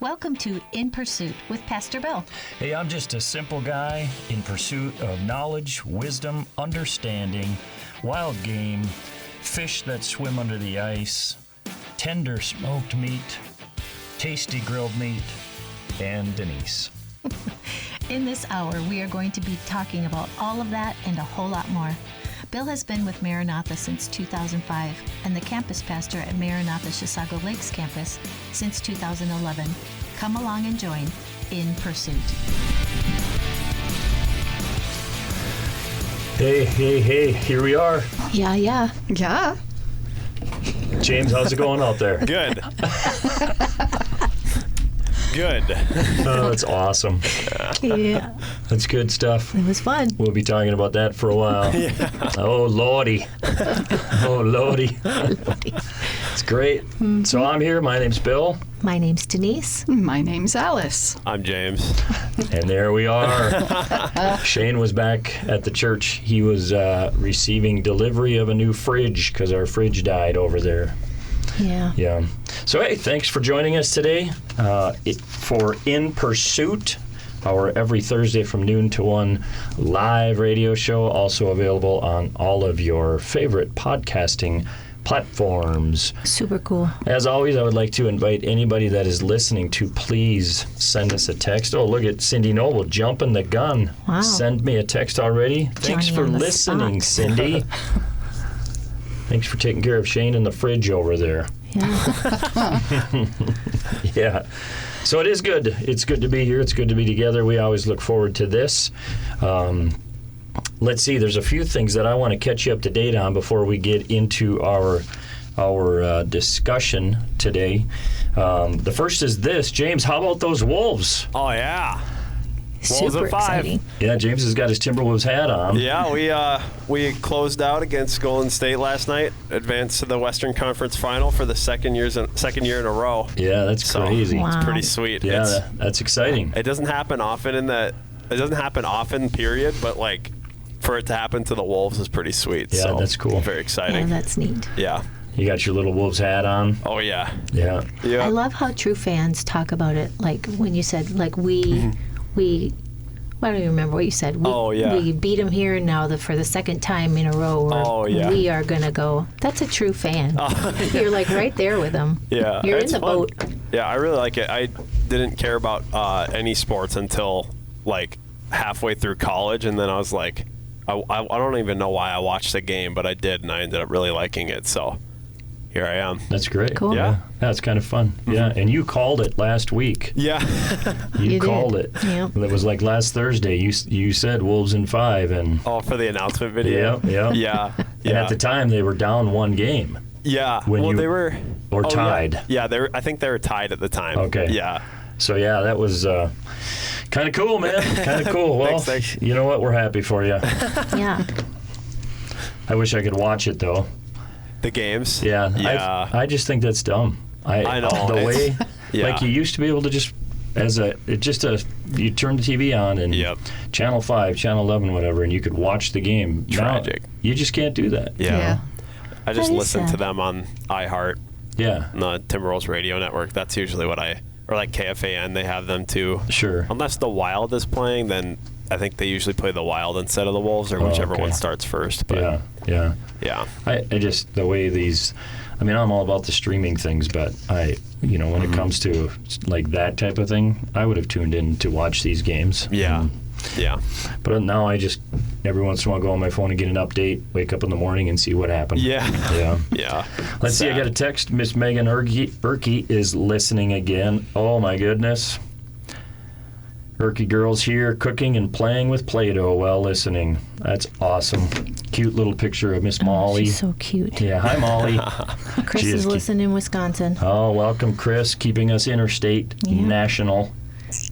Welcome to In Pursuit with Pastor Bill. Hey, I'm just a simple guy in pursuit of knowledge, wisdom, understanding, wild game, fish that swim under the ice, tender smoked meat, tasty grilled meat, and Denise. In this hour, we are going to be talking about all of that and a whole lot more. Bill has been with Maranatha since 2005 and the campus pastor at Maranatha Chisago Lakes campus since 2011. Come along and join In Pursuit. Hey, here we are. Yeah. James, how's it going out there? Good. Good. Oh, that's awesome. Yeah, That's good stuff. it was fun. We'll be talking about that for a while. Yeah. Oh, Lordy. Oh, Lordy. It's great. So I'm here. My name's Bill. My name's Denise. My name's Alice. I'm James. And there we are. Shane was back at the church. He was receiving delivery of a new fridge because our fridge died over there. Yeah. So, hey, thanks for joining us today for In Pursuit, our every Thursday from noon to 1 live radio show, also available on all of your favorite podcasting platforms. Super cool. As always, I would like to invite anybody that is listening to please send us a text. Oh, look at Cindy Noble jumping the gun. Wow. Send me a text already. Thanks Johnny for on the listening, spot. Cindy. Thanks for taking care of Shane in the fridge over there. Yeah. Yeah. So it is good. It's good to be here. It's good to be together. We always look forward to this. Let's see. There's a few things that I want to catch you up to date on before we get into our discussion today. The first is this. James, how about those Wolves? Oh, yeah. Wolves Super at 5. exciting. Yeah, James has got his Timberwolves hat on. Yeah, we closed out against Golden State last night, advanced to the Western Conference Final for the second year in a row. Yeah, that's So, crazy. Wow. It's pretty sweet. Yeah, that's exciting. It doesn't happen often, period, but like for it to happen to the Wolves is pretty sweet. Yeah, so that's cool. Very Yeah, exciting. that's neat. Yeah. You got your little Wolves hat on. Oh, yeah. Yeah. Yeah. I love how true fans talk about it. Like when you said, like we, I don't even remember what you said. Oh, yeah. We beat them here now for the second time in a row. Or Oh, yeah. We are gonna go. That's a true fan. You're like right there with them. Yeah, You're in it's the fun. boat. Yeah, I really like it. I didn't care about any sports until like halfway through college, and then I was like, I don't even know why I watched the game, but I did, and I ended up really liking it. So here I am. That's great. Cool. Yeah. That's kind of fun. Yeah, and you called it last week. Yeah. You You called did. it. Yep. It was like last Thursday. You said Wolves in 5, and Oh, for the announcement video. Yeah. Yeah. and at the time they were down one game Yeah. when Well, you- they were or oh, tied. Yeah. They were. I think they were tied at the time. Okay. Yeah. So yeah, that was kind of cool, man. Kind of cool. Well, Thanks. you know what? We're happy for you. Yeah. I wish I could watch it though. The games. Yeah. Yeah. I just think that's dumb. I know. The way, Yeah. like you used to be able to just you turn the TV on and Yep. Channel 5, Channel 11, whatever, and you could watch the game. Tragic. Now, you just can't do that. Yeah. I just That is listen to sad. them on iHeart, Yeah. on the Timberwolves radio network. That's usually what or like KFAN, they have them too. Sure. Unless the Wild is playing, then I think they usually play the Wild instead of the Wolves, or whichever okay. one starts first. But Yeah. yeah. I just the way these. I mean, I'm all about the streaming things, but when it comes to like that type of thing, I would have tuned in to watch these games. Yeah. Yeah. But now I just every once in a while go on my phone and get an update, wake up in the morning and see what happened. Yeah. Yeah. Yeah. Let's see, I Sad. got a text. Miss Megan Erke is listening again. Oh my goodness. Erke girls here cooking and playing with Play-Doh while listening. That's awesome. Cute little picture of Miss Molly. She's so cute. Yeah, hi Molly. Chris She is is listening in Wisconsin. Oh, welcome, Chris, keeping us interstate, Yeah. national.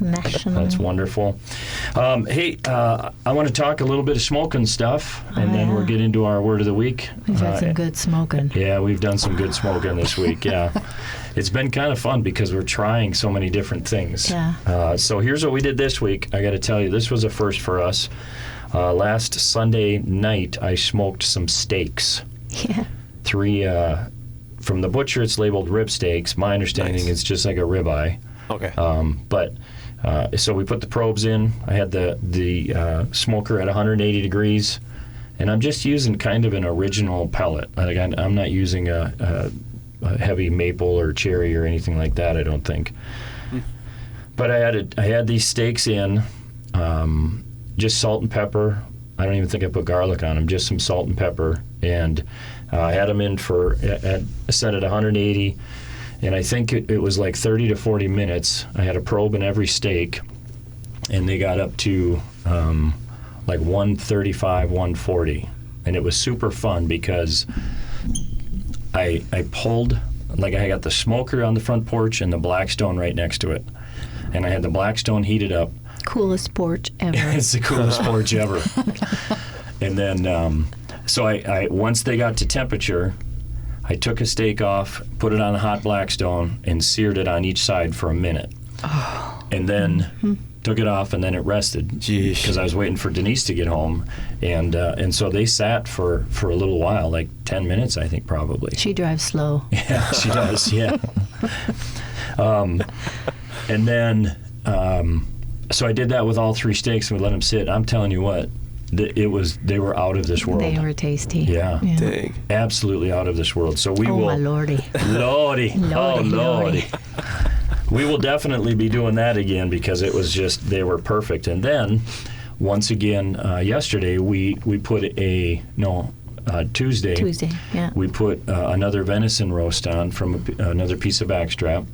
National. That's wonderful. Hey, I want to talk a little bit of smoking stuff, and then yeah. we'll get into our word of the week. We've had some good smoking. Yeah, we've done some good smoking this week, yeah. It's been kind of fun because we're trying so many different things. Yeah. So here's what we did this week. I got to tell you, this was a first for us. Last Sunday night, I smoked some steaks. Yeah. 3 from the butcher, it's labeled rib steaks. My understanding Nice. it's just like a ribeye. Okay. So we put the probes in. I had the smoker at 180 degrees, and I'm just using kind of an original pellet. Like I'm not using a heavy maple or cherry or anything like that, I don't think. But I had these steaks in, just salt and pepper. I don't even think I put garlic on them, just some salt and pepper. And I had them in set at 180, and I think it was like 30 to 40 minutes. I had a probe in every steak, and they got up to like 135, 140. And it was super fun because I pulled, like I got the smoker on the front porch and the Blackstone right next to it. And I had the Blackstone heated up. Coolest porch ever. It's the coolest porch ever. And then, so I once they got to temperature, I took a steak off, put it on a hot Blackstone, and seared it on each side for a minute. Oh. And then took it off, and then it rested. Jeez. Because I was waiting for Denise to get home. And so they sat for a little while, like 10 minutes, I think, probably. She drives slow. Yeah, she does, yeah. And then, so I did that with all 3 steaks, and we let them sit. I'm telling you what, they were out of this world. They were tasty. Yeah. Dang. Absolutely out of this world. So we will. Oh, my lordy. Lordy. Oh, Lordy. lordy. We will definitely be doing that again because it was just, they were perfect. And then, once again, yesterday, we put Tuesday, yeah. we put another venison roast on from another piece of backstrap.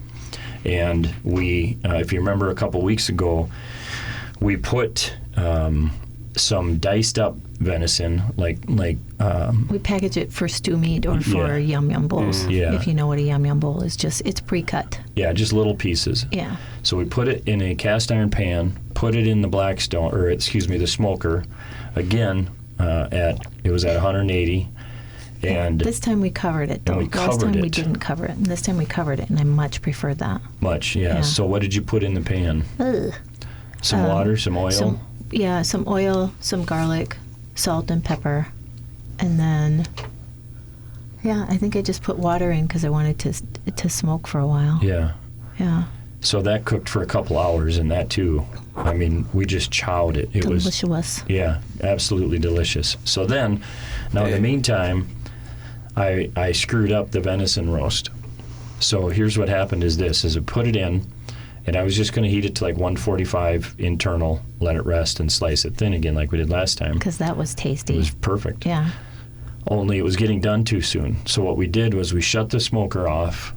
And we, if you remember a couple weeks ago, we put some diced up venison, we package it for stew meat or for yum yum bowls. Yeah. If you know what a yum yum bowl is, it's pre-cut. Yeah, just little pieces. Yeah. So we put it in a cast iron pan, put it in the the smoker, again, it was at 180. And this time we covered it, though. Last time we didn't cover it. And this time we covered it, and I much preferred that. Much, yeah. So what did you put in the pan? Some water, some oil? Some oil, some garlic, salt and pepper. And then, I think I just put water in because I wanted to smoke for a while. Yeah. Yeah. So that cooked for a couple hours, and that too. I mean, we just chowed it. It was delicious. Yeah, absolutely delicious. So then, now in the meantime, I screwed up the venison roast. So here's what happened is I put it in, and I was just going to heat it to like 145 internal, let it rest, and slice it thin again like we did last time. Because that was tasty. It was perfect. Yeah. Only it was getting done too soon. So what we did was we shut the smoker off,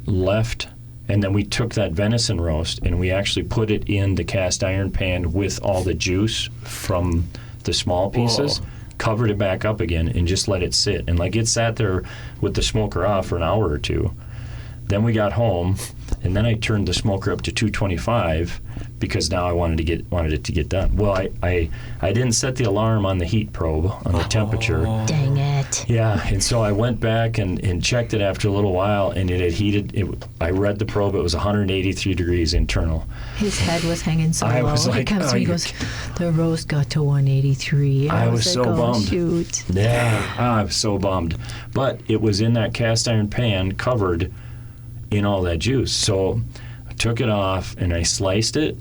and then we took that venison roast and we actually put it in the cast iron pan with all the juice from the small pieces. Whoa. Covered it back up again and just let it sit. And it sat there with the smoker off for an hour or two. Then we got home, and then I turned the smoker up to 225 because now I wanted it to get done. Well, I didn't set the alarm on the heat probe on the temperature. Dang it. Yeah, and so I went back and checked it after a little while, and it had heated. I read the probe; it was 183 degrees internal. His head was hanging so I low. was like, he goes, the roast got to 183. I was so bummed. Shoot. Yeah, I was so bummed. But it was in that cast iron pan, covered in all that juice. So I took it off and I sliced it.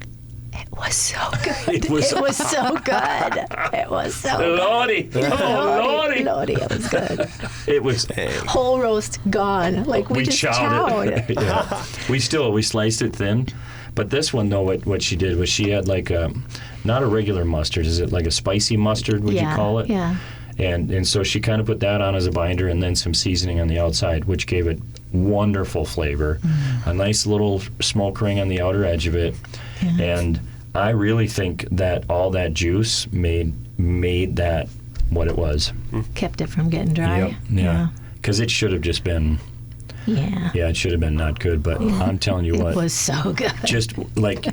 It was so good. It was so good. It was so Lordy. good. Oh, Lordy. Lordy, it was good. It was whole roast gone. We just chowed it. Yeah. We sliced it thin. But this one, though, what she did was she had not a regular mustard. Is it like a spicy mustard, would you call it? Yeah. And so she kind of put that on as a binder and then some seasoning on the outside, which gave it wonderful flavor. A nice little smoke ring on the outer edge of it. Yeah. And I really think that all that juice made that what it was. Kept it from getting dry. Yep. Yeah. Because it should have just been... Yeah, it should have been not good, but I'm telling you what. It was so good. Just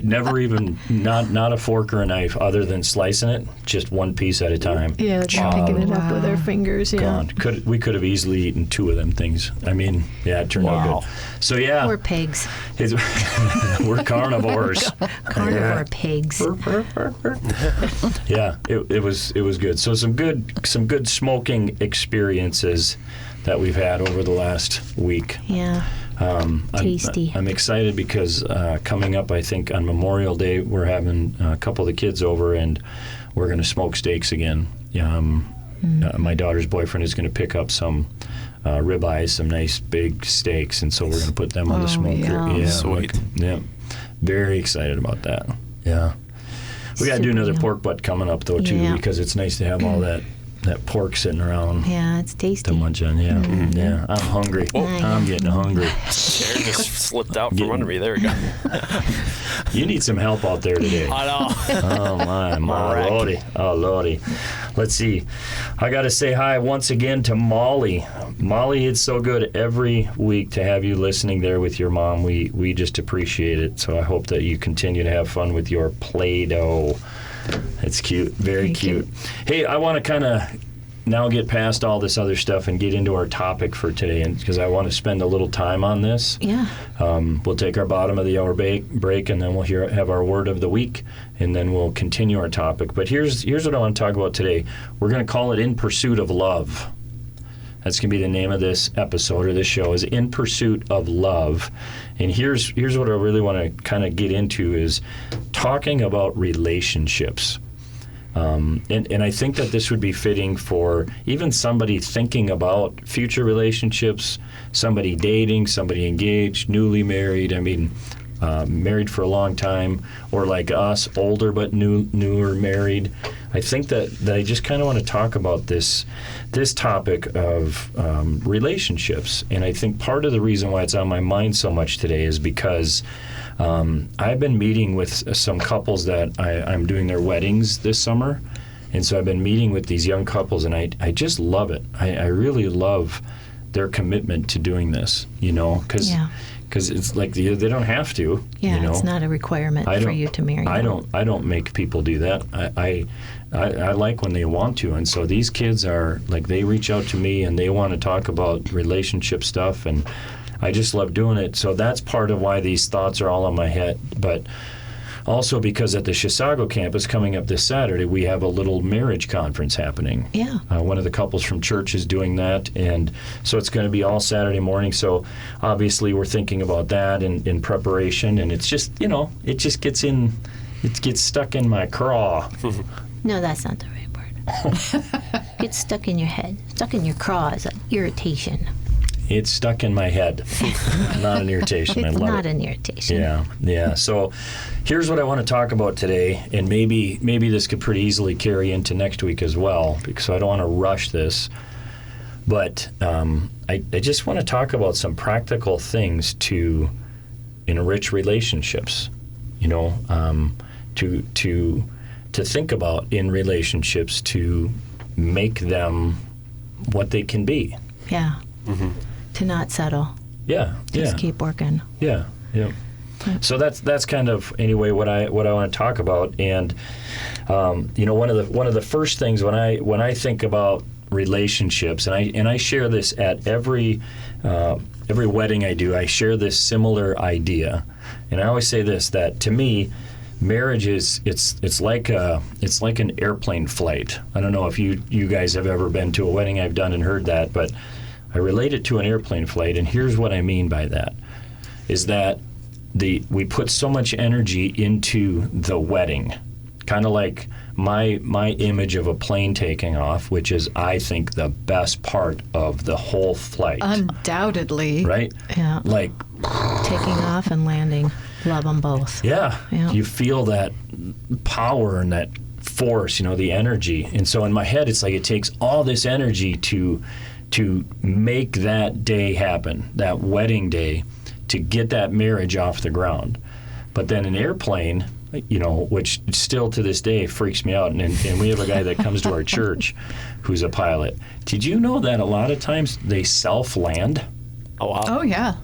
never even, not a fork or a knife other than slicing it, just one piece at a time. Yeah, picking it up with our fingers, Gone. We could have easily eaten 2 of them things. I mean, it turned out good. So We're pigs. We're carnivores. Carnivore pigs. Yeah, it was good. So some good smoking experiences that we've had over the last week. Yeah. Tasty. I'm excited because coming up, I think on Memorial Day, we're having a couple of the kids over, and we're going to smoke steaks again. My daughter's boyfriend is going to pick up some ribeyes, some nice big steaks, and so we're going to put them on the smoker. Yeah. Sweet. Yeah, very excited about that. Yeah. We got to do another pork butt coming up, though, too, because it's nice to have all that pork sitting around. Yeah, it's tasty. To munch on, yeah. I'm hungry. I'm getting hungry. Chair just slipped out from under me. There we go. You need some help out there today. I know. Oh, my lordy. Oh, lordy. Let's see. I got to say hi once again to Molly. Molly, it's so good every week to have you listening there with your mom. We just appreciate it. So I hope that you continue to have fun with your Play-Doh. It's cute. Very cute. Hey, I want to kind of now get past all this other stuff and get into our topic for today, and because I want to spend a little time on this. Yeah. We'll take our bottom of the hour break, and then we'll have our word of the week, and then we'll continue our topic. But here's what I want to talk about today. We're going to call it In Pursuit of Love. That's going to be the name of this episode or this show, is In Pursuit of Love. And here's what I really want to kind of get into is talking about relationships. And I think that this would be fitting for even somebody thinking about future relationships, somebody dating, somebody engaged, newly married, married for a long time, or like us, older but newer married. I think that I just kind of want to talk about this topic of relationships. And I think part of the reason why it's on my mind so much today is because I've been meeting with some couples that I'm doing their weddings this summer. And so I've been meeting with these young couples, and I just love it. I really love their commitment to doing this, because it's like they don't have to. Yeah, it's not a requirement for you to marry. I don't make people do that. I like when they want to, and so these kids are like, they reach out to me and they want to talk about relationship stuff, and I just love doing it. So that's part of why these thoughts are all in my head. But also because at the Chisago campus coming up this Saturday, we have a little marriage conference happening. Yeah. One of the couples from church is doing that, and so it's going to be all Saturday morning. So obviously we're thinking about that in preparation, and it's just, it just gets stuck in my craw. No, that's not the right word. Gets stuck in your head. Stuck in your craw is an irritation. It's stuck in my head. Not an irritation. It's I love not it. an irritation. Yeah. So here's what I want to talk about today, and maybe this could pretty easily carry into next week as well, because I don't want to rush this. But I just want to talk about some practical things to enrich relationships, to think about in relationships to make them what they can be. Yeah. Mm-hmm. To not settle. Yeah. Just keep working. Yeah. So that's kind of anyway what I want to talk about, and one of the first things when I think about relationships, and I share this at every wedding I do, I share this similar idea, and I always say this, that to me, marriage is it's like an airplane flight. I don't know if you guys have ever been to a wedding I've done and heard that, but I relate it to an airplane flight, and here's what I mean by that, is that we put so much energy into the wedding, kind of like my image of a plane taking off, which is, I think, the best part of the whole flight. Undoubtedly. Right? Yeah. Like taking off and landing. Love them both. Yeah. You feel that power and that force, the energy. And so in my head, it's like it takes all this energy to make that day happen, that wedding day, to get that marriage off the ground. But then an airplane, which still to this day freaks me out, and we have a guy that comes to our church who's a pilot. Did you know that a lot of times they self-land? Oh, wow. Oh, yeah.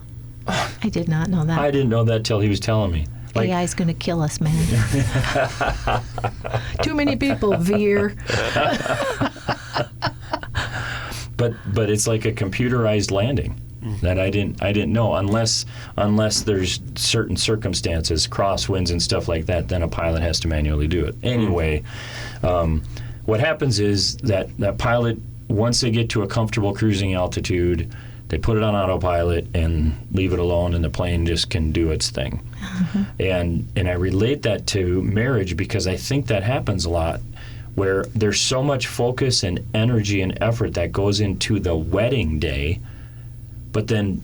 I did not know that. I didn't know that till he was telling me. AI's going to kill us, man. Too many people veer. But it's like a computerized landing that I didn't know, unless there's certain circumstances, crosswinds and stuff like that, then a pilot has to manually do it. Anyway, what happens is that pilot, once they get to a comfortable cruising altitude, They put it on autopilot and leave it alone, and the plane just can do its thing. And I relate that to marriage because I think that happens a lot, where there's so much focus and energy and effort that goes into the wedding day, but then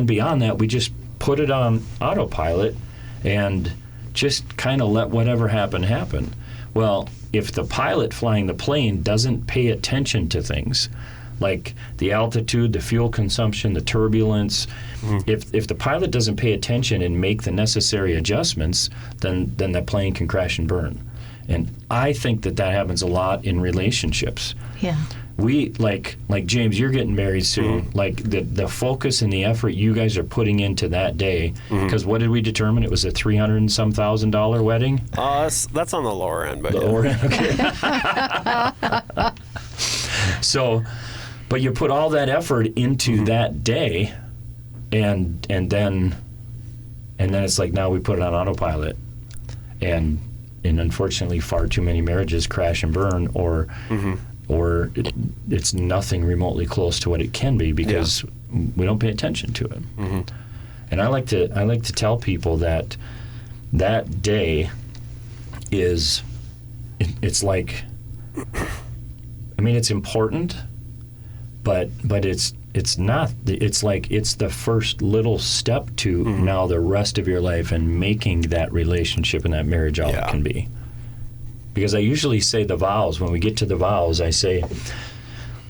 beyond that, we just put it on autopilot and just kind of let whatever happen. Well, if the pilot flying the plane doesn't pay attention to things, like the altitude, the fuel consumption, the turbulence, if the pilot doesn't pay attention and make the necessary adjustments, then the plane can crash and burn. And I think that happens a lot in relationships. Yeah. We, like James, you're getting married soon. Like the focus and the effort you guys are putting into that day, because what did we determine? It was a $300 and some thousand wedding? That's on the lower end, but Lower end, okay. So, but you put all that effort into that day, and then it's like now we put it on autopilot, and unfortunately far too many marriages crash and burn, or it's nothing remotely close to what it can be because we don't pay attention to it. And I like to tell people that day is, it's like, I mean, it's important, but it's not. It's like it's the first little step to now the rest of your life and making that relationship and that marriage all it can be. Because I usually say the vows, when we get to the vows, I say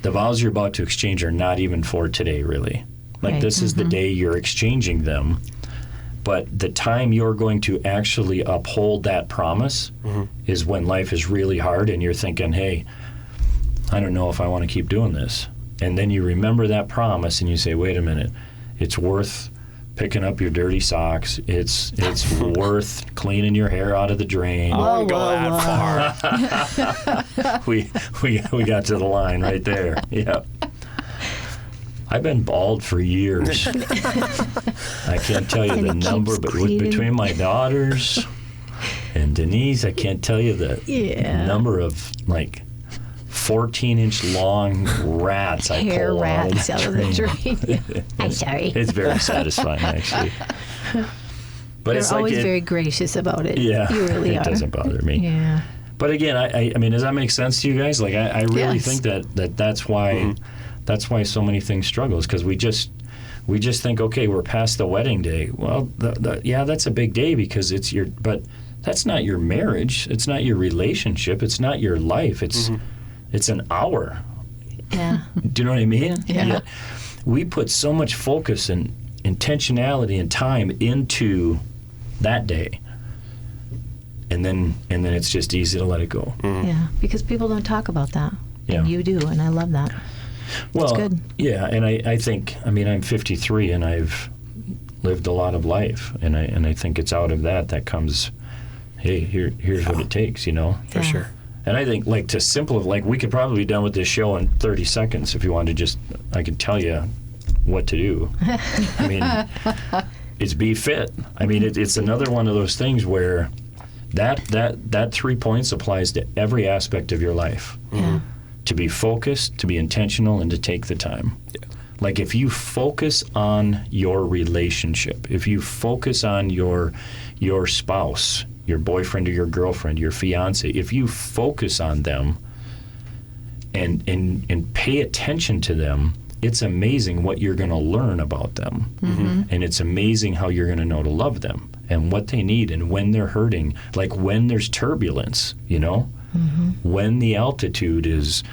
the vows you're about to exchange are not even for today, really. Like Right. This is the day you're exchanging them. But the time you're going to actually uphold that promise is when life is really hard and you're thinking, hey, I don't know if I want to keep doing this. And then you remember that promise and you say, wait a minute, it's worth picking up your dirty socks. It's worth cleaning your hair out of the drain. I wouldn't go that far. We got to the line right there. Yeah. I've been bald for years. I can't tell you And the it number, keeps but cleaning. between my daughters and Denise, I can't tell you the number of like 14-inch long rats I Hair pull rats out out of of the the drain. drain. I'm sorry. It's very satisfying, actually. But You're it's like always very gracious about it. yeah, You really it are. doesn't bother me. Yeah. But again, I mean, does that make sense to you guys? Like, I really Yes. think that's why so many things struggle, is because we just think, okay, we're past the wedding day. Well, that's a big day because it's but that's not your marriage. It's not your relationship. It's not your life. It's an hour. Yeah. Do you know what I mean? Yeah. Yet we put so much focus and intentionality and time into that day. And then it's just easy to let it go. Yeah. Because people don't talk about that. Yeah. And you do, and I love that. Well, good. yeah, and I think, I mean, I'm 53 and I've lived a lot of life, and I think it's out of that comes, hey, here's what it takes, you know? For Yeah. sure. And I think, like, to simplify, like, we could probably be done with this show in 30 seconds if you wanted to I could tell you what to do. I mean, it's be fit. I mean, it's another one of those things where that 3 points applies to every aspect of your life. Yeah. To be focused, to be intentional, and to take the time. Yeah. Like, if you focus on your relationship, if you focus on your spouse, your boyfriend or your girlfriend, your fiance, if you focus on them and pay attention to them, it's amazing what you're going to learn about them. And it's amazing how you're going to know to love them and what they need and when they're hurting, like when there's turbulence, you know? When the altitude is,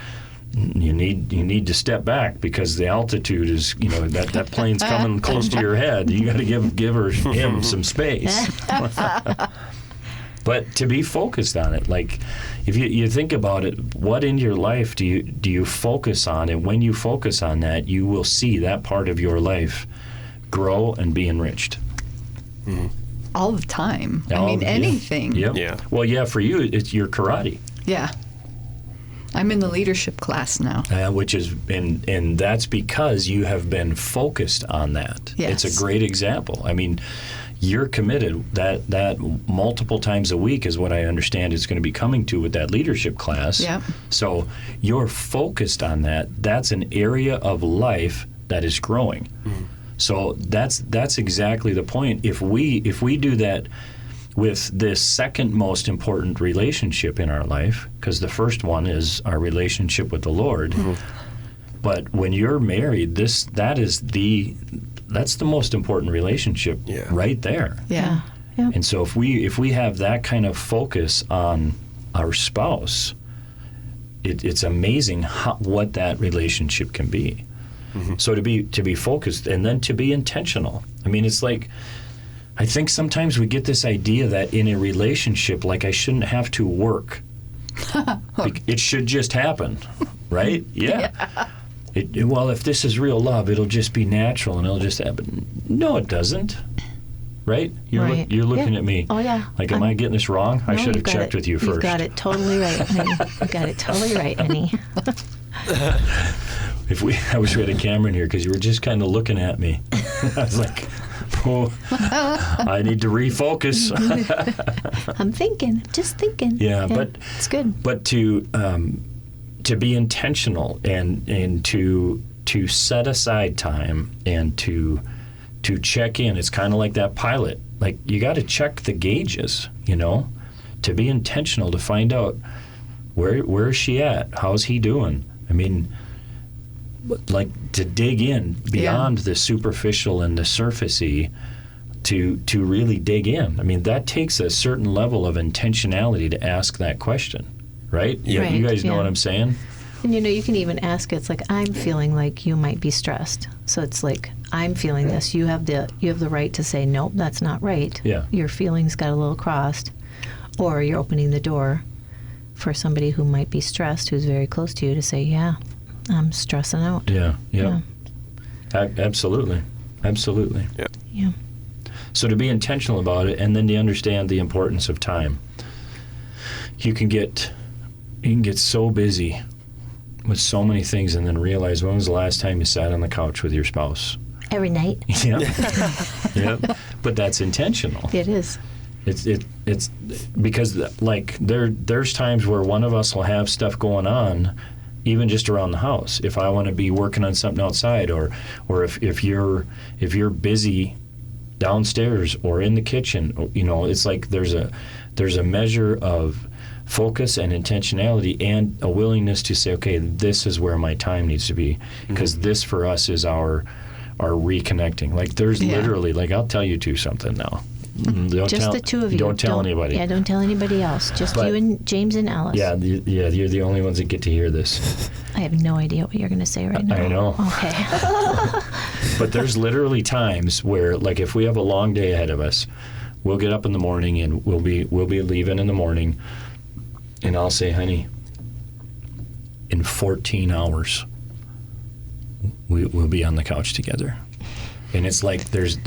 you need to step back because the altitude is, you know, that plane's coming close to your head. You got to give him some space. But to be focused on it, like if you think about it, what in your life do you focus on? And when you focus on that, you will see that part of your life grow and be enriched. All the time. I All- mean, yeah. anything. Yep. Yeah. Well, yeah, for you, it's your karate. Yeah. I'm in the leadership class now. Which is, and that's because you have been focused on that. Yes. It's a great example. I mean, you're committed. That multiple times a week is what I understand is going to be coming to with that leadership class. Yep. So you're focused on that. That's an area of life that is growing. So that's exactly the point. If we do that with this second most important relationship in our life, because the first one is our relationship with the Lord, but when you're married, that's the most important relationship right there. Yeah. Yeah. And so if we have that kind of focus on our spouse, it's amazing what that relationship can be. So to be focused and then to be intentional. I mean, it's like, I think sometimes we get this idea that in a relationship, like, I shouldn't have to work. It should just happen, right? Yeah. Well, if this is real love, it'll just be natural and it'll just happen. No, it doesn't. Right? You're looking at me. Oh, yeah. Like, am I getting this wrong? I should have checked with you first. You've got it totally right, honey. You've got it totally right, honey. I wish we had a camera in here because you were just kind of looking at me. I was like, oh, I need to refocus. I'm just thinking. Yeah, but it's good. But to be intentional and to set aside time and to check in. It's kind of like that pilot. Like, you got to check the gauges, to be intentional, to find out where is she at? How's he doing? I mean, like, to dig in beyond the superficial and the surfacey, to really dig in. I mean, that takes a certain level of intentionality to ask that question, right? Yeah, right, you guys know what I'm saying? And you can even ask, it's like, I'm feeling like you might be stressed. So it's like, I'm feeling this. You have the right to say, nope, that's not right. Yeah. Your feelings got a little crossed. Or you're opening the door for somebody who might be stressed, who's very close to you, to say, yeah, I'm stressing out. Yeah. Absolutely. Yeah. So to be intentional about it, and then to understand the importance of time. You can get so busy with so many things, and then realize, when was the last time you sat on the couch with your spouse? Every night. Yeah. But that's intentional. It is. It's because, like, there's times where one of us will have stuff going on, even just around the house. If I want to be working on something outside, or if you're busy downstairs or in the kitchen, it's like there's a measure of focus and intentionality and a willingness to say, okay, this is where my time needs to be, because this for us is our reconnecting. Like, there's literally, like, I'll tell you something now. Just the two of you. Don't tell anybody. Yeah, don't tell anybody else. Just you and James and Alice. Yeah, you're the only ones that get to hear this. I have no idea what you're going to say right now. I know. Okay. But there's literally times where, like, if we have a long day ahead of us, we'll get up in the morning and we'll be leaving in the morning, and I'll say, honey, in 14 hours, we'll be on the couch together. And it's like there's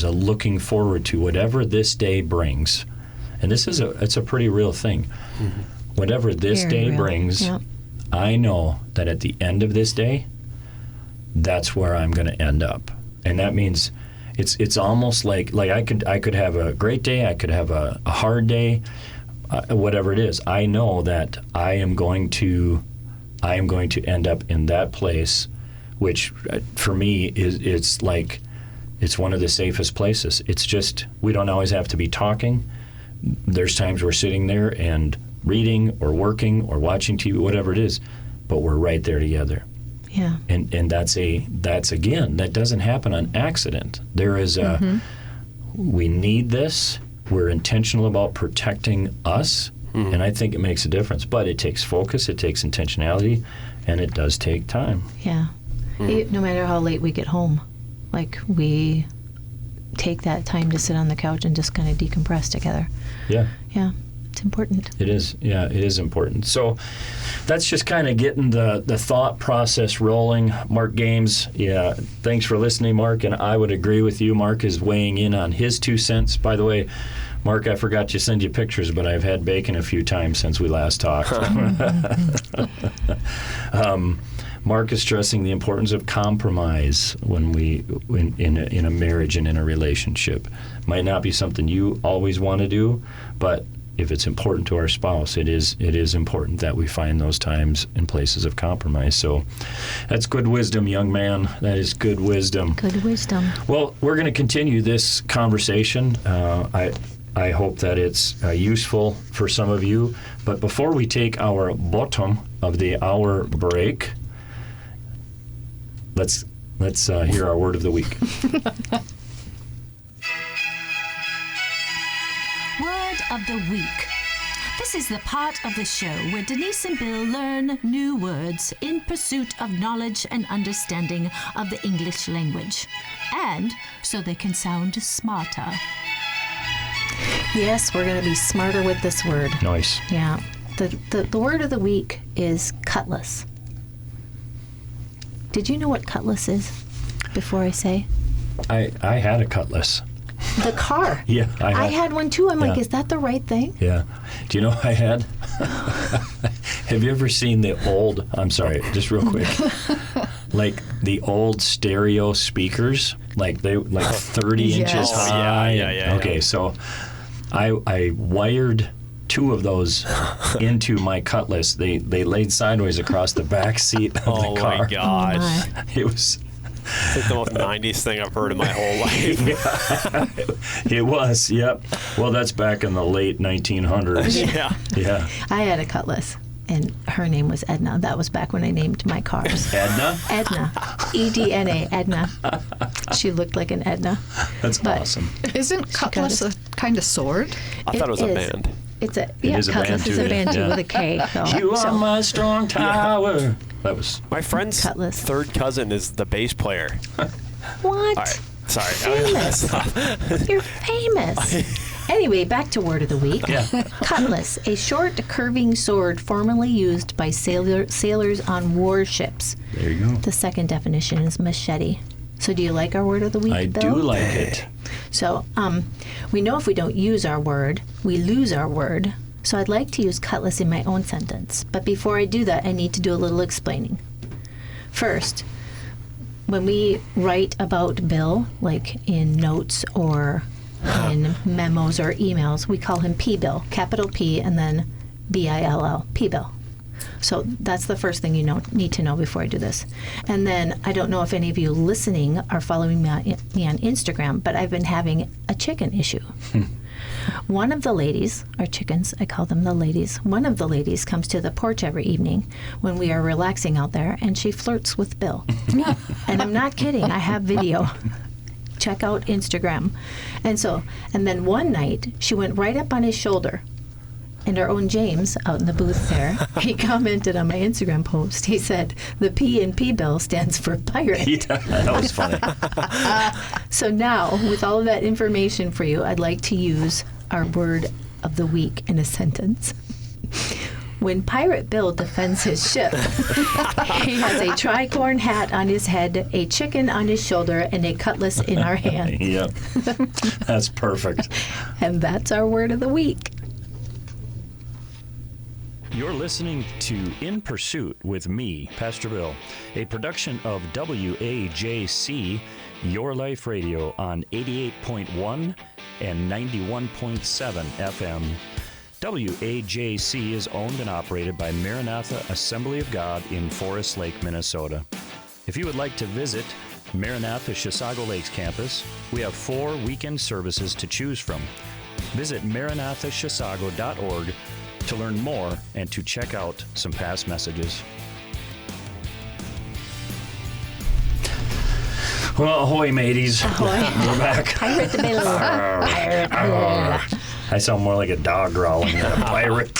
a looking forward to whatever this day brings. And it's a pretty real thing. Whatever this day brings, I know that at the end of this day, that's where I'm going to end up. And that means it's almost like I could have a great day, I could have a hard day, whatever it is. I know that I am going to end up in that place, which for me it's like, it's one of the safest places. It's just, we don't always have to be talking. There's times we're sitting there and reading or working or watching TV, whatever it is, but we're right there together. Yeah. And that's again, that doesn't happen on accident. There is we need this. We're intentional about protecting us, and I think it makes a difference. But it takes focus, it takes intentionality, and it does take time. Yeah. No matter how late we get home, like, we take that time to sit on the couch and just kind of decompress together. Yeah. Yeah. It's important. It is. Yeah, it is important. So that's just kind of getting the thought process rolling. Mark Games, yeah, thanks for listening, Mark. And I would agree with you. Mark is weighing in on his 2 cents. By the way, Mark, I forgot to send you pictures, but I've had bacon a few times since we last talked. Mark is stressing the importance of compromise when in a marriage and in a relationship. Might not be something you always want to do, but if it's important to our spouse, it is important that we find those times and places of compromise. So that's good wisdom, young man. That is good wisdom. Good wisdom. Well, we're going to continue this conversation. I hope that it's useful for some of you. But before we take our bottom of the hour break, let's hear our word of the week. Word of the week. This is the part of the show where Denise and Bill learn new words in pursuit of knowledge and understanding of the English language, and so they can sound smarter. Yes, we're going to be smarter with this word. Nice. Yeah. The word of the week is cutlass. Did you know what cutlass is before I say? I had a cutlass. The car. Yeah, I had one too. I'm like, Yeah. is that the right thing? Yeah. Do you know what I had? Have you ever seen the old, I'm sorry, just real quick, like the old stereo speakers? Like 30 inches Yes. high? Yeah. Okay, so I wired 2 of those into my cutlass. They laid sideways across the back seat of Oh the car. my gosh. Oh, my. It was... It's like the most 90s thing I've heard in my whole life. It was, yep. Well, that's back in the late 1900s. Yeah. Yeah. I had a cutlass, and her name was Edna. That was back when I named my cars. Edna? Edna. Edna. Edna. She looked like an Edna. That's But- awesome. Isn't cutlass a kind of sword? I thought it was a is. band. It's a is a band, cutlass is too, a band too yeah. with a K. Though. You are So- my strong tower. That was... My friend's Cutlass. third cousin is the bass player. What? All right. Sorry. Famous. You're famous. Anyway, back to word of the week. Yeah. Cutlass, a short, curving sword formerly used by sailors on warships. There you go. The second definition is machete. So do you like our word of the week, I Bill? do like it. So we know if we don't use our word, we lose our word. So I'd like to use cutlass in my own sentence. But before I do that, I need to do a little explaining. First, when we write about Bill, like in notes or in memos or emails, we call him P-Bill, capital P and then B-I-L-L, P-Bill. So that's the first thing you need to know before I do this. And then I don't know if any of you listening are following me on Instagram, but I've been having a chicken issue. One of the ladies, or chickens, I call them the ladies, one of the ladies comes to the porch every evening when we are relaxing out there, and she flirts with Bill. And I'm not kidding, I have video. Check out Instagram. And then one night, she went right up on his shoulder. And our own James, out in the booth there, he commented on my Instagram post. He said, the P in P-Bill stands for pirate. Yeah, that was funny. So now, with all of that information for you, I'd like to use our word of the week in a sentence. When Pirate Bill defends his ship, he has a tricorn hat on his head, a chicken on his shoulder, and a cutlass in our hand. Yep. That's perfect. And that's our word of the week. You're listening to In Pursuit with me, Pastor Bill, a production of WAJC, Your Life Radio on 88.1 and 91.7 FM. WAJC is owned and operated by Maranatha Assembly of God in Forest Lake, Minnesota. If you would like to visit Maranatha Chisago Lakes campus, we have 4 weekend services to choose from. Visit maranathachisago.org to learn more and to check out some past messages. Well, ahoy, mateys. Ahoy. We're back. Pirate Bill. Pirate Bill. I sound more like a dog growling than a pirate.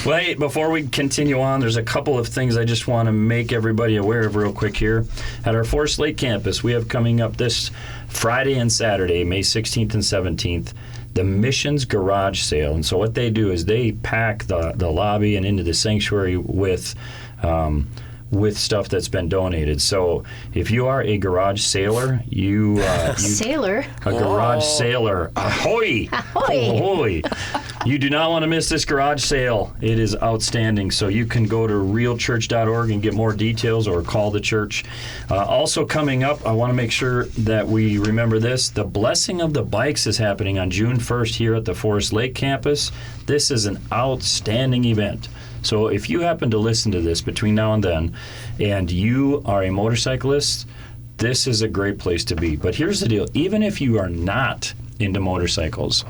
Wait, before we continue on, there's a couple of things I just want to make everybody aware of real quick here. At our Forest Lake campus, we have coming up this Friday and Saturday, May 16th and 17th, the Missions Garage Sale. And so what they do is they pack the lobby and into the sanctuary with stuff that's been donated. So if you are a garage sailor, you Sailor. a garage sailor, ahoy! Ahoy! Ahoy! You do not want to miss this garage sale. It is outstanding. So you can go to realchurch.org and get more details or call the church. Also coming up, I want to make sure that we remember this. The Blessing of the Bikes is happening on June 1st here at the Forest Lake campus. This is an outstanding event. So if you happen to listen to this between now and then, and you are a motorcyclist, this is a great place to be. But here's the deal. Even if you are not into motorcycles,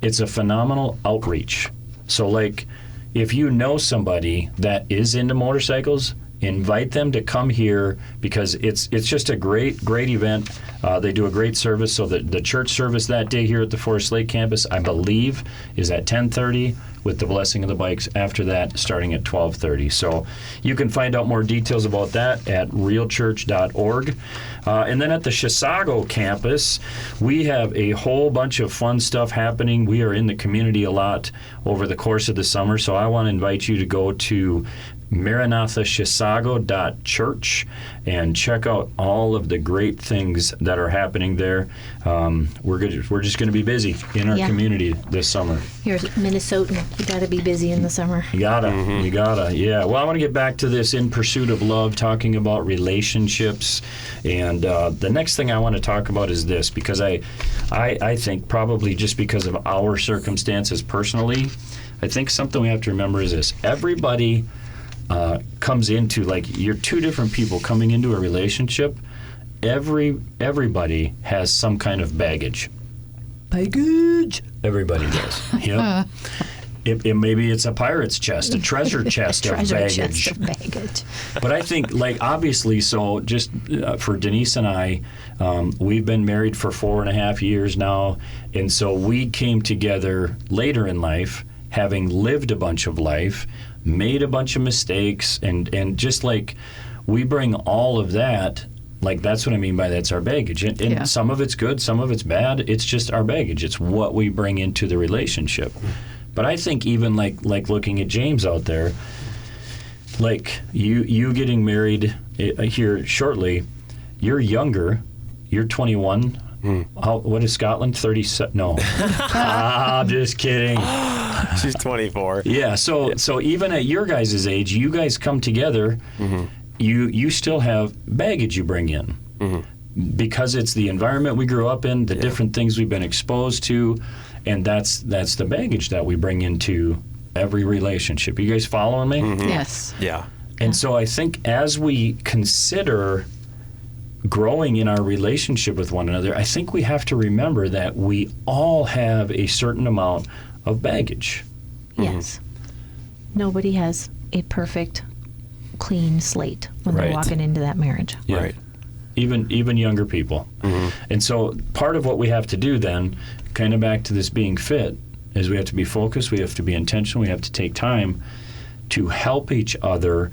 it's a phenomenal outreach. So like, if you know somebody that is into motorcycles, invite them to come here because it's just a great event. They do a great service. So the church service that day here at the Forest Lake campus, I believe, is at 10:30 with the Blessing of the Bikes. After that, starting at 12:30. So you can find out more details about that at realchurch.org. And then at the Chisago campus, we have a whole bunch of fun stuff happening. We are in the community a lot over the course of the summer. So I want to invite you to go to MaranathaChisago.church and check out all of the great things that are happening there. We're just going to be busy in our community this summer. You're Minnesotan. You got to be busy in the summer. You gotta, yeah. Well, I want to get back to this In Pursuit of Love, talking about relationships. And the next thing I want to talk about is this, because I think probably just because of our circumstances personally, I think something we have to remember is this. Everybody comes into, like, you're two different people coming into a relationship. Everybody has some kind of baggage. Everybody does. Yep. Maybe it's a pirate's chest, a treasure chest of baggage. But I think, like, obviously, so just for Denise and I, we've been married for 4.5 years now, and so we came together later in life, having lived a bunch of life, made a bunch of mistakes, and just like we bring all of that, like that's what I mean by that's our baggage. And some of it's good, some of it's bad. It's just our baggage. It's what we bring into the relationship. But I think even like looking at James out there, like you getting married here shortly, you're younger, you're 21. What is Scotland? 37? No. I'm just kidding. She's 24. Yeah, so even at your guys' age, you guys come together, you still have baggage you bring in. Because it's the environment we grew up in, the different things we've been exposed to, and that's the baggage that we bring into every relationship. You guys following me? Yes. Yeah. And so I think as we consider growing in our relationship with one another, I think we have to remember that we all have a certain amount of baggage. Yes. Nobody has a perfect, clean slate when they're walking into that marriage. Yeah. Right. Even younger people. And so part of what we have to do then, kind of back to this being fit, is we have to be focused, we have to be intentional, we have to take time to help each other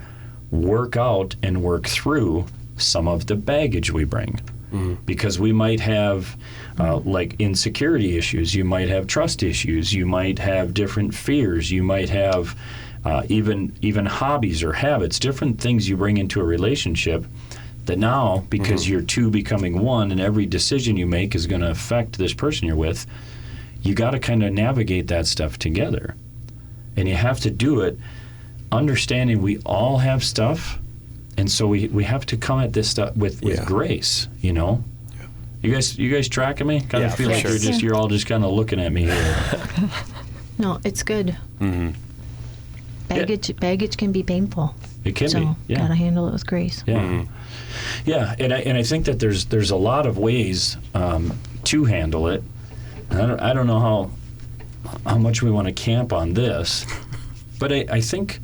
work out and work through some of the baggage we bring. Because we might have like insecurity issues, you might have trust issues, you might have different fears, you might have even hobbies or habits, different things you bring into a relationship that now, because you're two becoming one and every decision you make is going to affect this person you're with, you got to kind of navigate that stuff together. And you have to do it understanding we all have stuff. And so we have to come at this stuff with grace, you know. Yeah. You guys tracking me? Kind of feel like you're all just kind of looking at me here. No, it's good. Baggage can be painful. It can be. Yeah. Gotta handle it with grace. Yeah. Yeah, and I think that there's a lot of ways to handle it. I don't know how much we want to camp on this, but I think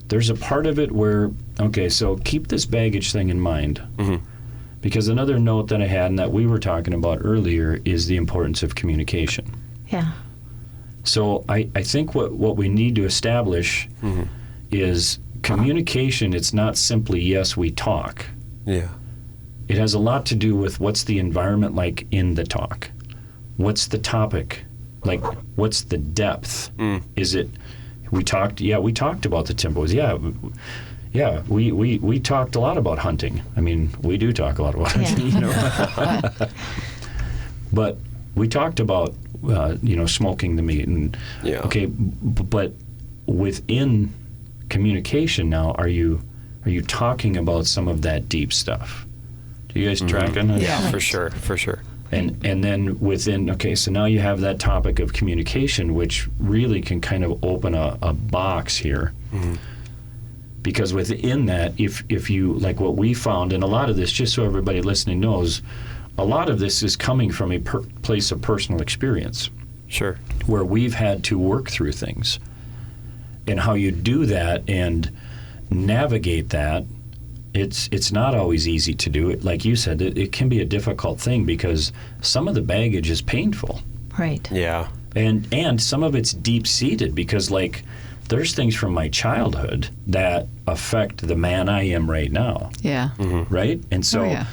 there's a part of it where, okay, so keep this baggage thing in mind. Because another note that I had and that we were talking about earlier is the importance of communication. Yeah. So I think what we need to establish is communication. It's not simply, yes, we talk. Yeah. It has a lot to do with what's the environment like in the talk. What's the topic? Like, what's the depth? Is it, we talked about the Timbos. Yeah, we talked a lot about hunting. I mean, we do talk a lot about hunting, you know. But we talked about smoking the meat, and Yeah. okay, but within communication now, are you talking about some of that deep stuff? Do you guys track on that? Yeah, for sure. And then within, okay, so now you have that topic of communication, which really can kind of open a box here. Because within that, if you, like what we found, and a lot of this, just so everybody listening knows, a lot of this is coming from a place of personal experience, Sure. where we've had to work through things. And how you do that and navigate that, it's not always easy to do. It, like you said, it can be a difficult thing because some of the baggage is painful. Right. Yeah. And some of it's deep-seated because, like, there's things from my childhood that affect the man I am right now, Yeah. right? And so, Oh, yeah.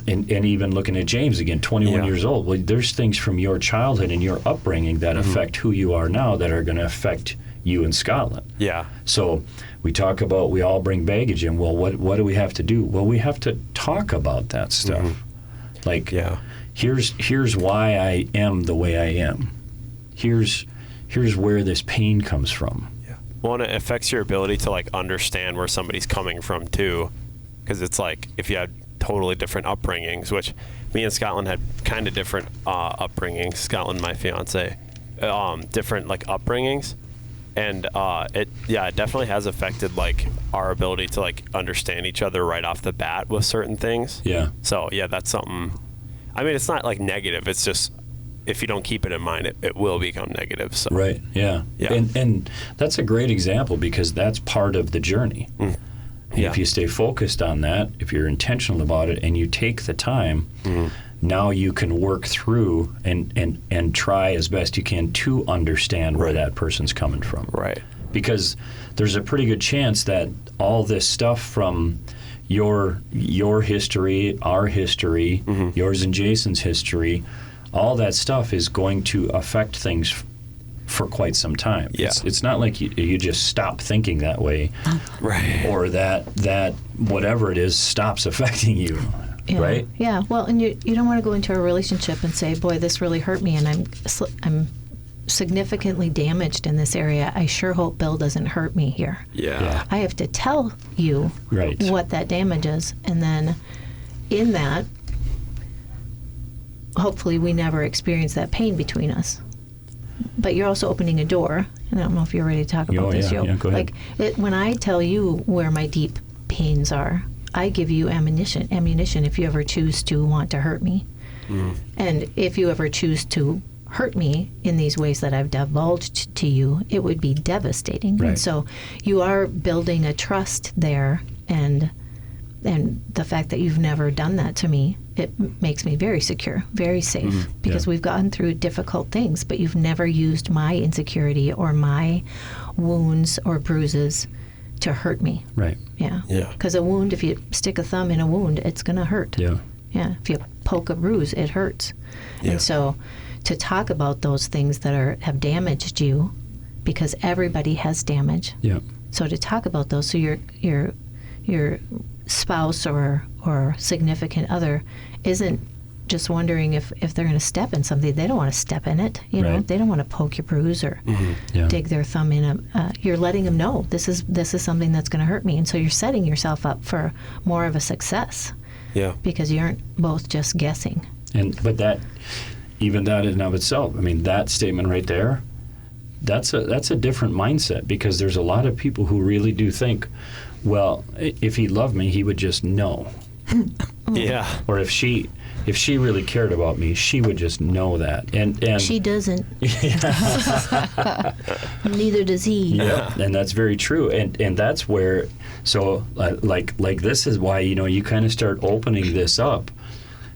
and even looking at James again, 21 Yeah. years old, well, there's things from your childhood and your upbringing that affect who you are now that are going to affect you in Scotland. Yeah. So we talk about, we all bring baggage in. Well, what do we have to do? Well, we have to talk about that stuff. Like, Yeah. here's why I am the way I am. Here's where this pain comes from. Well, and it affects your ability to like understand where somebody's coming from too, because it's like if you had totally different upbringings, which me and Scotland had kind of different upbringings. Scotland, my fiance, different like upbringings, and it definitely has affected like our ability to like understand each other right off the bat with certain things. Yeah. So yeah, that's something. I mean, it's not like negative. It's just if you don't keep it in mind, it will become negative. So Right. Yeah. Yeah. And that's a great example because that's part of the journey. And Yeah. if you stay focused on that, if you're intentional about it, and you take the time, now you can work through and try as best you can to understand where that person's coming from. Right. Because there's a pretty good chance that all this stuff from your history, our history, yours and Jason's history, all that stuff is going to affect things for quite some time. Yeah. It's not like you just stop thinking that way, Right. or that whatever it is stops affecting you, Yeah. right? Yeah. Well, and you don't want to go into a relationship and say, "Boy, this really hurt me, and I'm significantly damaged in this area. I sure hope Bill doesn't hurt me here." Yeah. I have to tell you Right. what that damage is, and then in that, hopefully, we never experience that pain between us. But you're also opening a door, and I don't know if you're ready to talk about this, yeah, Joe. yeah, go ahead. Like when I tell you where my deep pains are, I give you ammunition if you ever choose to want to hurt me. And if you ever choose to hurt me in these ways that I've divulged to you, it would be devastating. Right. And so you are building a trust there, and the fact that you've never done that to me, it makes me very secure, very safe, because we've gotten through difficult things, but you've never used my insecurity or my wounds or bruises to hurt me. Right. Yeah. Yeah. Because a wound, if you stick a thumb in a wound, it's going to hurt. Yeah. Yeah. If you poke a bruise, it hurts. Yeah. And so to talk about those things that have damaged you, because everybody has damage. Yeah. So to talk about those, so your spouse or significant other isn't just wondering if they're going to step in something. They don't want to step in it. You know, Right. they don't want to poke your bruise or Yeah. dig their thumb in. You're letting them know this is something that's going to hurt me, and so you're setting yourself up for more of a success Yeah. because you aren't both just guessing. But that, even that in and of itself, I mean, that statement right there, that's a different mindset, because there's a lot of people who really do think, well, if he loved me, he would just know. Yeah. Or if she really cared about me, she would just know that. And She doesn't. Neither does he. yeah, and that's very true. And that's where, so like this is why, you kind of start opening this up.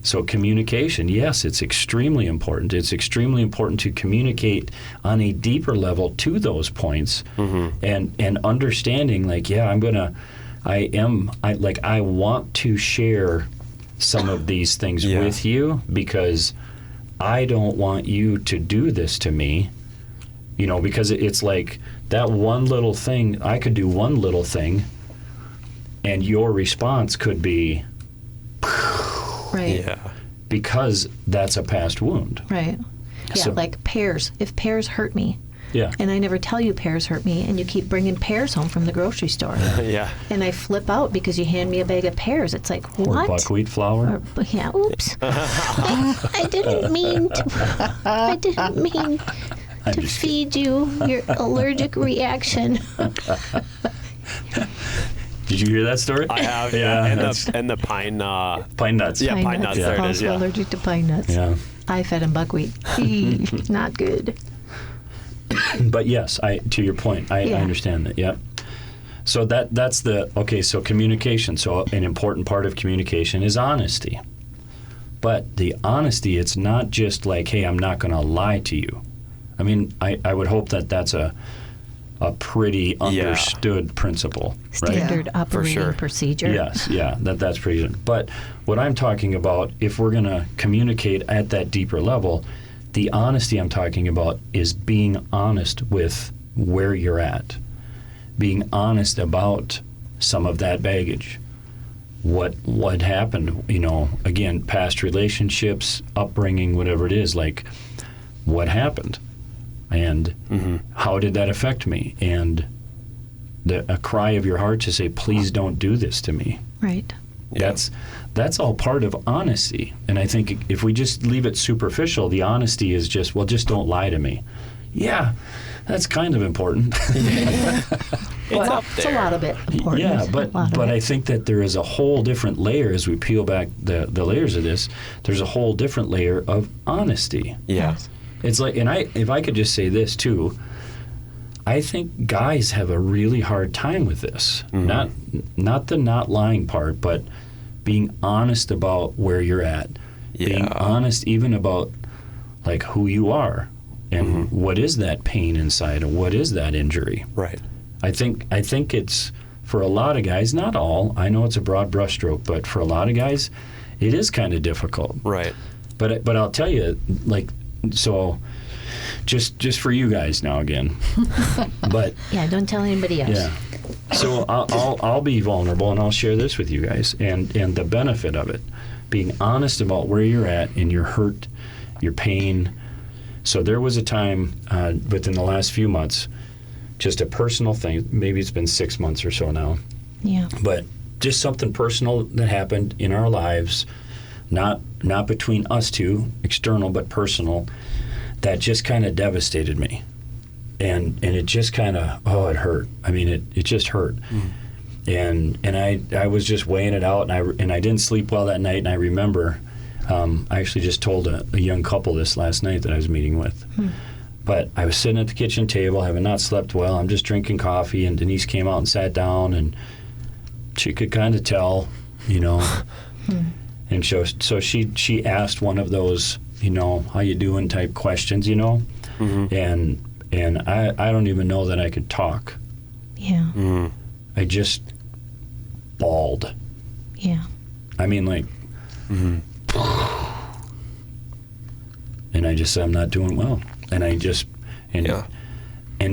So communication, yes, it's extremely important. It's extremely important to communicate on a deeper level to those points, and understanding, like, yeah, I want to share some of these things Yeah. with you, because I don't want you to do this to me. Because it's like that one little thing, I could do one little thing, and your response could be, Right. Yeah. because that's a past wound. Right. Yeah, So- like pears. If pears hurt me, Yeah. and I never tell you pears hurt me, and you keep bringing pears home from the grocery store, Yeah. and I flip out because you hand me a bag of pears, it's like, Or what? buckwheat flour. Or, yeah, oops. I didn't mean to. I didn't mean I'm to just feed you your allergic reaction. Did you hear that story? I have, Yeah, and that's- the pine. Pine nuts. Yeah, pine nuts. There it is. Also Yeah. allergic to pine nuts. Yeah. I fed him buckwheat. Eee, not good. But yes, to your point, I Yeah. understand that. Yep. So that's okay. So communication. So an important part of communication is honesty. But the honesty, it's not just like, hey, I'm not going to lie to you. I mean, I would hope that that's a pretty understood principle, right? Standard operating sure. procedure. Yes, yeah, that's pretty good. But what I'm talking about, if we're going to communicate at that deeper level, the honesty I'm talking about is being honest with where you're at, being honest about some of that baggage. What happened, again, past relationships, upbringing, whatever it is, like what happened and how did that affect me? And a cry of your heart to say, please don't do this to me. Right. That's all part of honesty. And I think if we just leave it superficial, the honesty is just, well, just don't lie to me. Yeah, that's kind of important. It's up It's a there. lot of it important. Yeah, A but lot of it. I think that there is a whole different layer as we peel back the layers of this. There's a whole different layer of honesty. Yeah. Yes. It's like, and if I could just say this too, I think guys have a really hard time with this. Not the not lying part, but being honest about where you're at. Being Yeah. honest even about like who you are and what is that pain inside and what is that injury. Right. I think it's for a lot of guys, not all. I know it's a broad brushstroke, but for a lot of guys, it is kind of difficult. Right. But I'll tell you, like, so just for you guys now again. But Yeah, don't tell anybody else. yeah, so I'll be vulnerable and I'll share this with you guys and the benefit of it, being honest about where you're at and your hurt, your pain. So there was a time within the last few months, just a personal thing. Maybe it's been 6 months or so now. Yeah. But just something personal that happened in our lives, not between us two, external but personal, that just kind of devastated me, and it just kind of it hurt. I mean, it just hurt, and I was just weighing it out, and I didn't sleep well that night. And I remember, I actually just told a young couple this last night that I was meeting with. But I was sitting at the kitchen table, having not slept well. I'm just drinking coffee, and Denise came out and sat down, and she could kind of tell, And so she asked one of those, how you doing type questions, and I don't even know that I could talk. Yeah. I just bawled. Yeah. I mean, like, and I just said, I'm not doing well. And and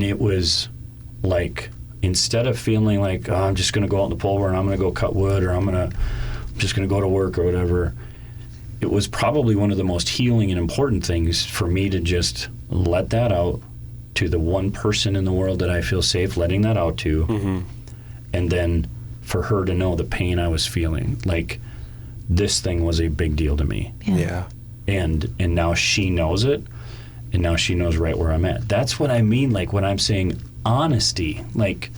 it was like, instead of feeling like, I'm just going to go out in the pulver and I'm going to go cut wood, or I'm just going to go to work or whatever, it was probably one of the most healing and important things for me to just let that out to the one person in the world that I feel safe letting that out to. And then for her to know the pain I was feeling, like this thing was a big deal to me. Yeah. And now she knows it, and now she knows right where I'm at. That's what I mean, like when I'm saying honesty, like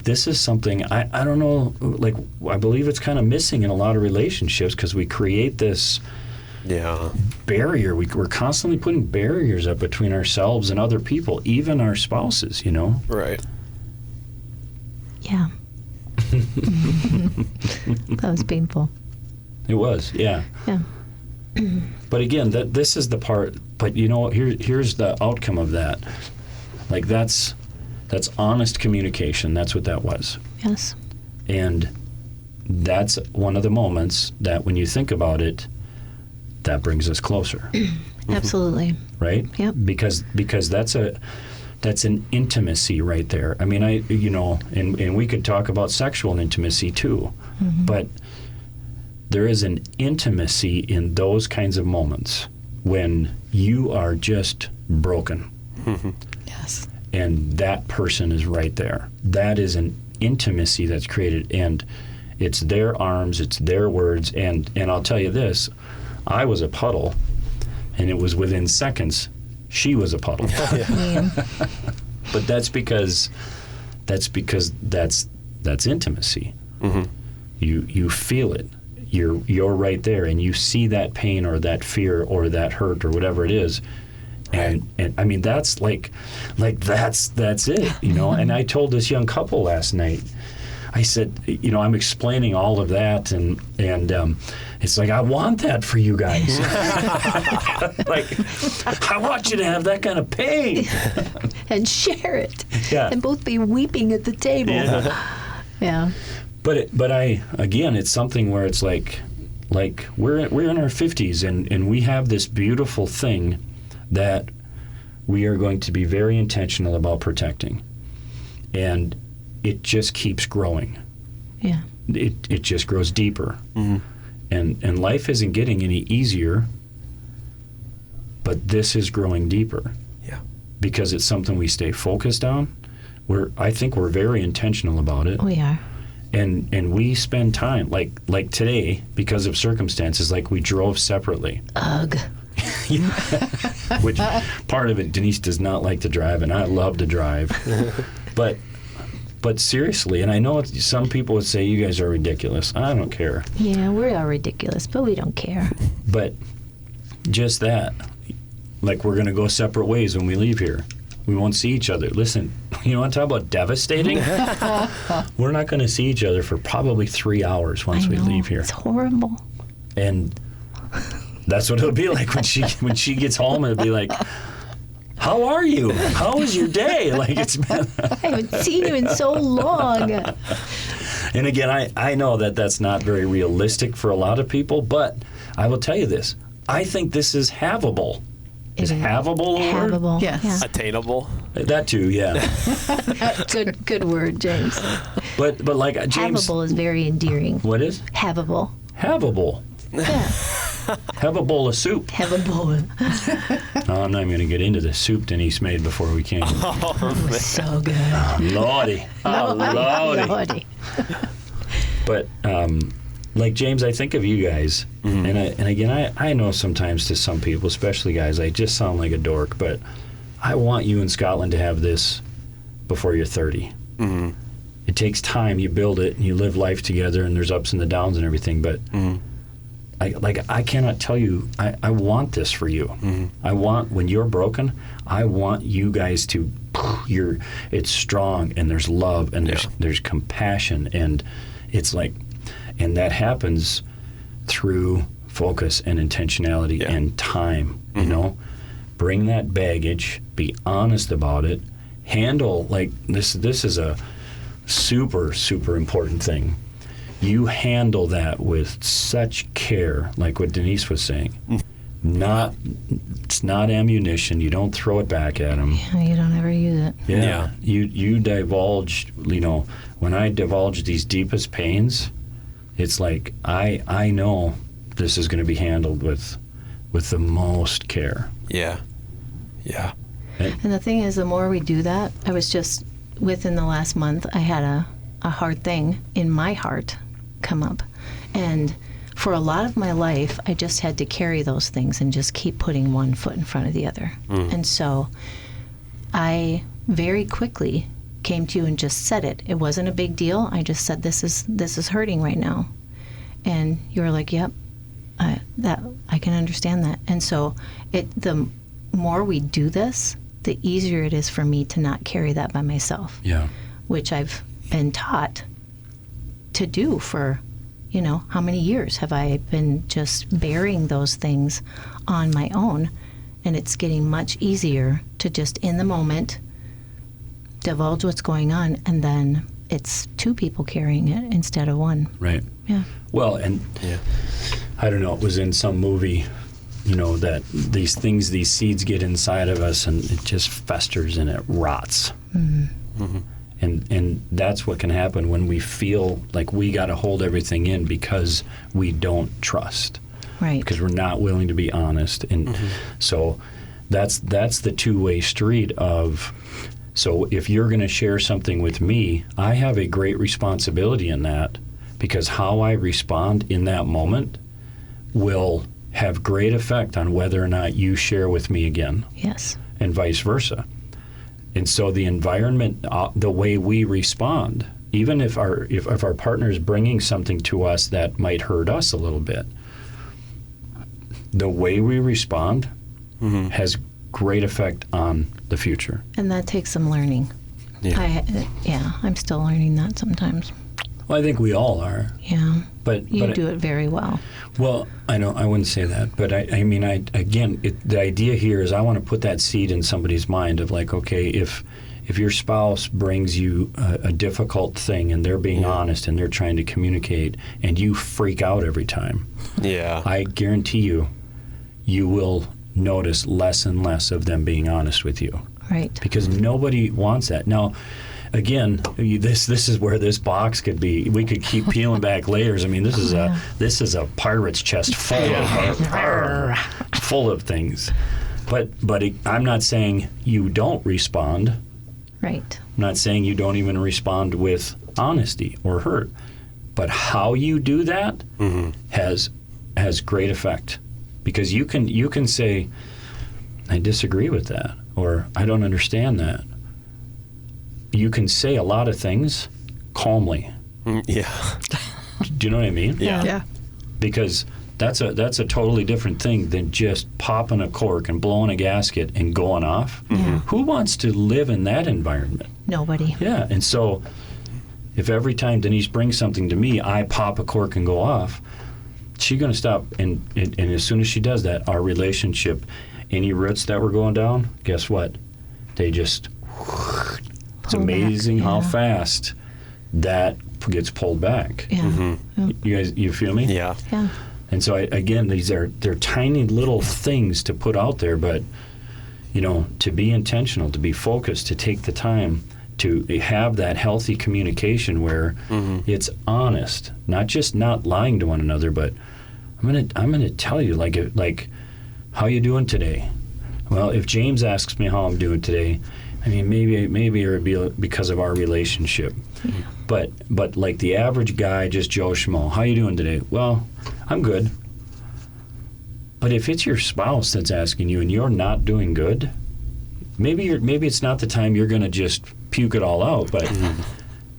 this is something I don't know, like I believe it's kind of missing in a lot of relationships, because we create this barrier. We're constantly putting barriers up between ourselves and other people, even our spouses, Right. Yeah. That was painful. It was, yeah. Yeah. But again, this is the part. But here's the outcome of that. Like that's honest communication. That's what that was. Yes. And that's one of the moments that, when you think about it, that brings us closer, Absolutely. right? Yep. Because that's an intimacy right there. I mean, and we could talk about sexual intimacy too, but there is an intimacy in those kinds of moments when you are just broken. Yes. And that person is right there. That is an intimacy that's created, and it's their arms, it's their words, and I'll tell you this, I was a puddle, and it was within seconds she was a puddle. But that's because that's intimacy. You feel it. You're right there, and you see that pain or that fear or that hurt or whatever it is. And I mean, that's like that's it, you know. And I told this young couple last night, I said, you know, I'm explaining all of that, and it's like, I want that for you guys. Like, I want you to have that kind of pain. And share it. Yeah. And both be weeping at the table. Yeah. But I, again, it's something where it's like we're in our 50s, and we have this beautiful thing that we are going to be very intentional about protecting. And it just keeps growing. Yeah. It just grows deeper. And life isn't getting any easier, but this is growing deeper. Yeah. Because it's something we stay focused on. I think we're very intentional about it. We are. And we spend time, like today, because of circumstances, like we drove separately. Ugh. Which part of it, Denise does not like to drive, and I love to drive. But seriously, and I know some people would say you guys are ridiculous. I don't care. Yeah, we are ridiculous, but we don't care. But just that, like, we're going to go separate ways when we leave here. We won't see each other. Listen, you want to talk about devastating? We're not going to see each other for probably 3 hours once we leave here. It's horrible. And that's what it'll be like when she gets home. It'll be like, how are you? How was your day? Like, it's been. I haven't seen you in so long. And again, I know that that's not very realistic for a lot of people, but I will tell you this. I think this is havable. Is havable a word? Havable. Yes. Yeah. Attainable. That too, yeah. Good word, James. But like James. Havable is very endearing. What is? Havable. Havable. Yeah. Have a bowl of soup. Havable. Oh, I'm not even going to get into the soup Denise made before we came. It was so good. Lordy. Oh, Lordy. Lordy. But like James, I think of you guys, and again, I know sometimes to some people, especially guys, I just sound like a dork, but I want you in Scotland to have this before you're 30. It takes time. You build it, and you live life together, and there's ups and the downs and everything, but I cannot tell you, I want this for you. I want, when you're broken, I want you guys to, it's strong, and there's love, and there's compassion, and it's like, and that happens through focus and intentionality and time, you know? Bring that baggage, be honest about it, handle, like, this is a super, super important thing. You handle that with such care, like what Denise was saying. It's not ammunition. You don't throw it back at them. Yeah, you don't ever use it. Yeah. You divulge, you know, when I divulge these deepest pains, it's like I know this is going to be handled with the most care. Yeah. And the thing is, the more we do that, I was just, within the last month, I had a hard thing in my heart come up. And for a lot of my life, I just had to carry those things and just keep putting one foot in front of the other. And so I very quickly came to you and just said it. It wasn't a big deal. I just said, this is hurting right now. And you were like, yep, I can understand that. And so the more we do this, the easier it is for me to not carry that by myself. Yeah. Which I've been taught to do for, you know, how many years have I been just bearing those things on my own? And it's getting much easier to just in the moment divulge what's going on, and then it's two people carrying it instead of one. Right. Yeah. Well, and I don't know, it was in some movie, you know, that these seeds get inside of us, and it just festers and it rots. And that's what can happen when we feel like we got to hold everything in because we don't trust. Right. Because we're not willing to be honest. And so that's the two-way street of, so if you're going to share something with me, I have a great responsibility in that, because how I respond in that moment will have great effect on whether or not you share with me again. Yes. And vice versa. And so the environment, the way we respond, even if our partner is bringing something to us that might hurt us a little bit, the way we respond has great effect on the future. And that takes some learning. Yeah. I'm still learning that sometimes. Well, I think we all are. Yeah. But You do it very well. Well, I know I wouldn't say that, but I mean, the idea here is I want to put that seed in somebody's mind of like, okay, if your spouse brings you a difficult thing and they're being honest and they're trying to communicate and you freak out every time, I guarantee you will notice less and less of them being honest with you. Right. Because nobody wants that. Now, again, this is where this box could be. We could keep peeling back layers. I mean, this is a pirate's chest full of things. But I'm not saying you don't respond. Right. I'm not saying you don't even respond with honesty or hurt. But how you do that has great effect, because you can say, I disagree with that, or I don't understand that. You can say a lot of things calmly. Yeah. Do you know what I mean? Yeah. Because that's a totally different thing than just popping a cork and blowing a gasket and going off. Who wants to live in that environment? Nobody. Yeah. And so if every time Denise brings something to me, I pop a cork and go off, she's going to stop. And as soon as she does that, our relationship, any roots that were going down, guess what? They just... It's amazing how fast that gets pulled back. Yeah. You guys, you feel me? Yeah. Yeah. And so again, they're tiny little things to put out there, but to be intentional, to be focused, to take the time to have that healthy communication where it's honest, not just not lying to one another, but I'm gonna tell you like how you doing today? Well, if James asks me how I'm doing today, I mean, maybe it would be because of our relationship. Yeah. But like the average guy, just Joe Schmo, how you doing today? Well, I'm good. But if it's your spouse that's asking you and you're not doing good, maybe it's not the time you're going to just puke it all out, but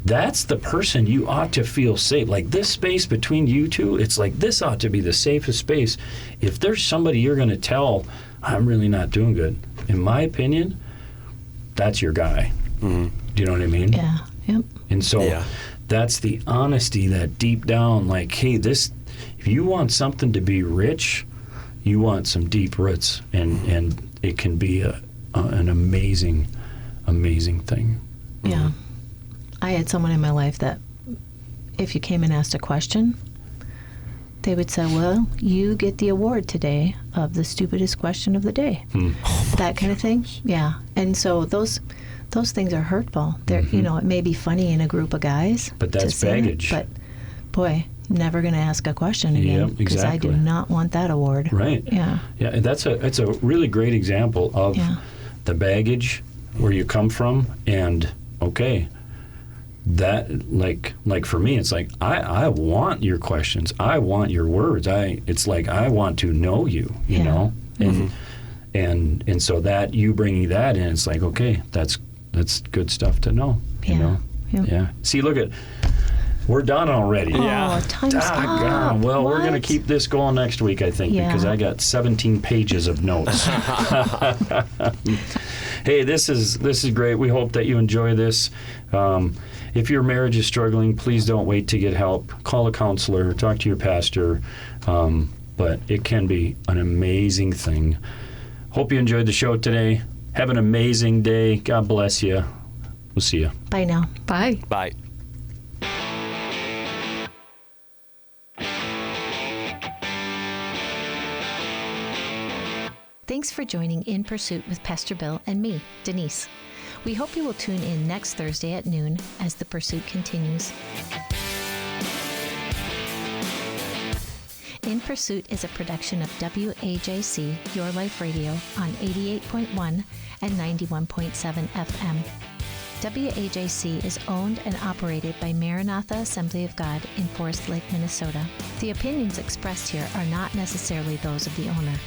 that's the person you ought to feel safe. Like this space between you two, it's like this ought to be the safest space. If there's somebody you're going to tell, I'm really not doing good, in my opinion, that's your guy. Do you know what I mean? Yeah. Yep. And so that's the honesty that deep down, like, hey, if you want something to be rich, you want some deep roots, and it can be an amazing, amazing thing. Yeah. I had someone in my life that if you came and asked a question, they would say, well, you get the award today of the stupidest question of the day. That kind of thing. Yeah. And so those things are hurtful. They're, it may be funny in a group of guys. But that's baggage. But boy, never going to ask a question again. Because exactly. I do not want that award. Right. Yeah. Yeah. And it's a really great example of the baggage, where you come from, and okay, that like for me, it's like I want your questions, I want your words, it's like I want to know you, you know, and so that you bringing that in, it's like, okay, that's good stuff to know, you know. Yeah. See, look at, we're done already. Time's up. Well, we're going to keep this going next week, I think, because I got 17 pages of notes. Hey, this is great. We hope that you enjoy this. If your marriage is struggling, please don't wait to get help. Call a counselor, talk to your pastor. But it can be an amazing thing. Hope you enjoyed the show today. Have an amazing day. God bless you. We'll see you. Bye now. Bye. Bye. Thanks for joining In Pursuit with Pastor Bill and me, Denise. We hope you will tune in next Thursday at noon as the pursuit continues. In Pursuit is a production of WAJC, Your Life Radio, on 88.1 and 91.7 FM. WAJC is owned and operated by Maranatha Assembly of God in Forest Lake, Minnesota. The opinions expressed here are not necessarily those of the owner.